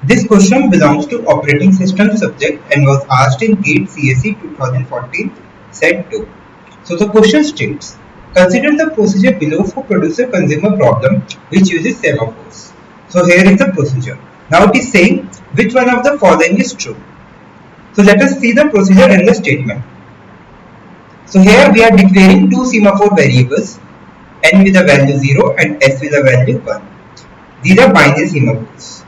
This question belongs to operating system subject and was asked in GATE CSE 2014 SET-2. So the question states, consider the procedure below for producer-consumer problem which uses semaphores. So here is the procedure. Now it is saying which one of the following is true. So let us see the procedure and the statement. So here we are declaring two semaphore variables, n with a value 0 and s with a value 1. These are binary semaphores.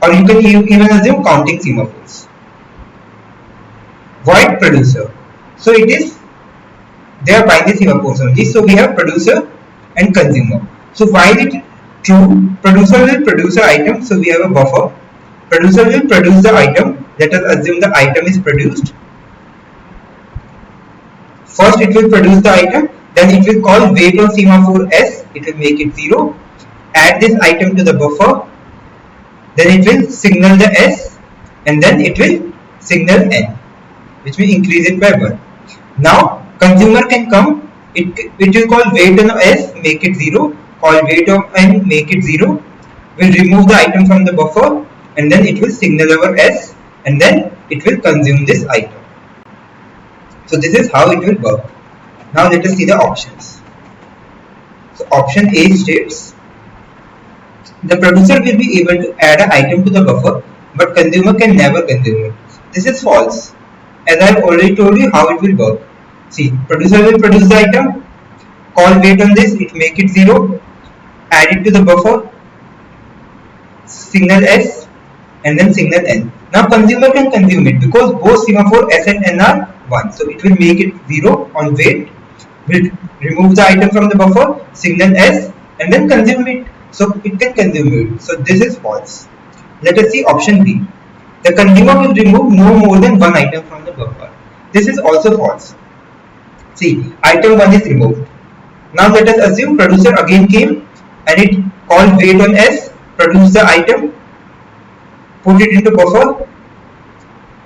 Or you can even assume counting semaphores. Void producer. So they are binary semaphores only. So we have producer and consumer. So while it is true, producer will produce an item. So we have a buffer. Producer will produce the item. Let us assume the item is produced. First it will produce the item. Then it will call wait on semaphore S. It will make it 0. Add this item to the buffer. Then it will signal the S. And then it will signal N, which will increase it by 1. Now consumer can come. It will call wait on S, make it 0. Call wait on N, make it 0. Will remove the item from the buffer. And then it will signal our S. And then it will consume this item. So this is how it will work. Now let us see the options. So option A states, the producer will be able to add an item to the buffer, but consumer can never consume it. This is false. As I have already told you how it will work. See, producer will produce the item, call wait on this, it make it 0, add it to the buffer, signal S, and then signal N. Now consumer can consume it because both semaphore S and N are 1. So it will make it 0 on wait, will remove the item from the buffer, signal S, and then consume it. So it can consume it. So this is false. Let us see option B. The consumer will remove no more than one item from the buffer. This is also false. See, item 1 is removed. Now let us assume producer again came and it called wait on S, produced the item, put it into buffer,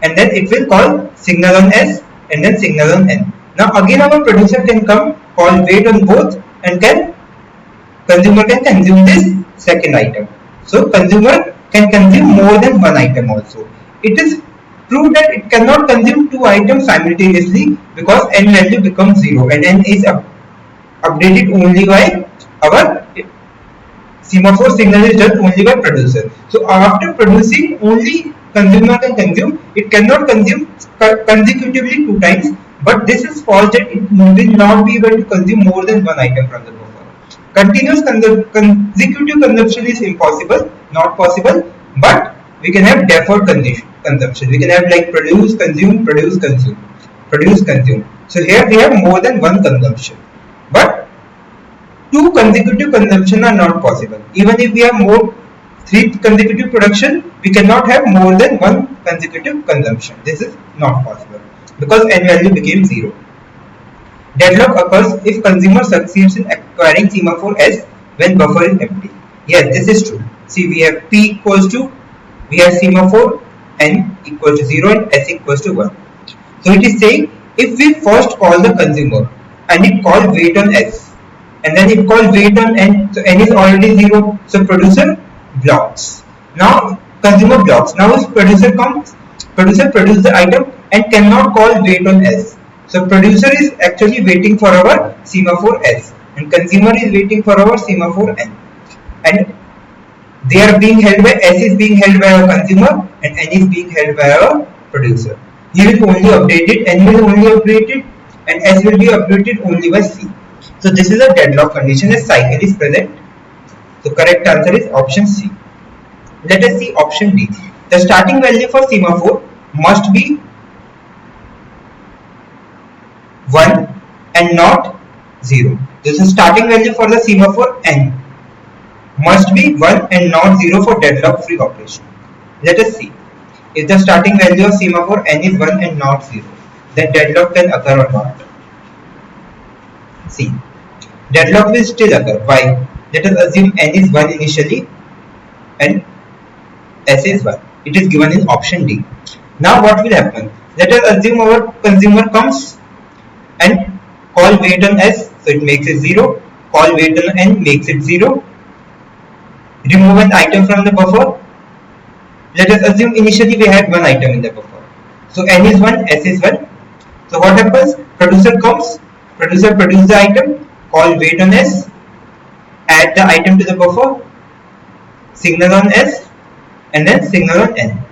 and then it will call signal on S and then signal on N. Now again our producer can come, call wait on both, and consumer can consume this second item. So consumer can consume more than one item also. It is true that it cannot consume two items simultaneously because N value becomes 0 and N is updated only by our semaphore signal is done only by producer. So after producing, only consumer can consume. It cannot consume consecutively 2 times. But this is false that it will not be able to consume more than one item from the buffer. Continuous consecutive consumption is impossible, not possible. But we can have deferred consumption. We can have like produce, consume, produce, consume, produce, consume. So here we have more than one consumption. But 2 consecutive consumption are not possible. Even if we have 3 consecutive production, we cannot have more than 1 consecutive consumption. This is not possible because N value became 0. Deadlock occurs if consumer succeeds in acquiring semaphore S when buffer is empty. Yes, this is true. See, we have P equals to, we have semaphore N equals to 0 and S equals to 1. So it is saying if we first call the consumer and it called wait on S and then it called wait on N, so N is already 0, so producer blocks. Now consumer blocks. Now if producer comes, producer produces the item and cannot call wait on S. So producer is actually waiting for our semaphore S and consumer is waiting for our semaphore N. And they are being held by, S is being held by our consumer and N is being held by our producer. He will only update it, N will only update it, and S will be updated only by C. So this is a deadlock condition, a cycle is present. The correct answer is option C. Let us see option D. The starting value for semaphore must be 1 and not 0. This is starting value for the semaphore N must be 1 and not 0 for deadlock free operation. Let us see. If the starting value of semaphore N is 1 and not 0, then deadlock can occur or not. See, deadlock will still occur. Why? Let us assume N is 1 initially and S is 1. It is given in option D. Now what will happen? Let us assume our consumer comes and call wait on S, so it makes it 0. Call wait on N makes it 0. remove an item from the buffer. Let us assume initially we had one item in the buffer. So n is 1, s is 1. So what happens? Producer comes, producer produces the item, call wait on s, add the item to the buffer, signal on s, and then signal on n.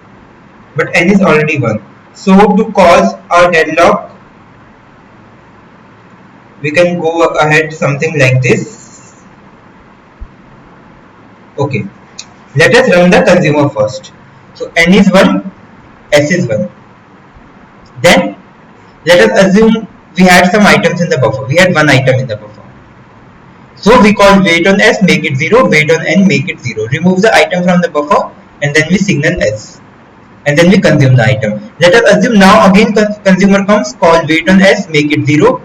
But n is already 1. So to cause a deadlock, we can go ahead something like this. Okay, let us run the consumer first. So n is 1, s is 1. Then let us assume we had some items in the buffer. We had one item in the buffer. So we call wait on s, make it 0, wait on n, make it 0. Remove the item from the buffer and then we signal s. And then we consume the item. Let us assume now again consumer comes, call wait on s, make it 0,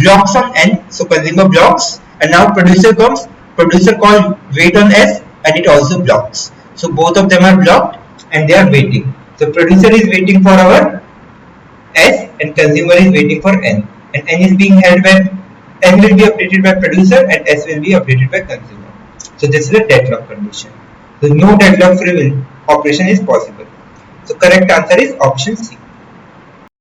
blocks on n, so consumer blocks, and now producer comes, producer call wait on s and it also blocks. So both of them are blocked and they are waiting. So producer is waiting for our s and consumer is waiting for n, and n is being held by, n will be updated by producer and s will be updated by consumer. So this is a deadlock condition. So no deadlock free operation is possible. So correct answer is option C.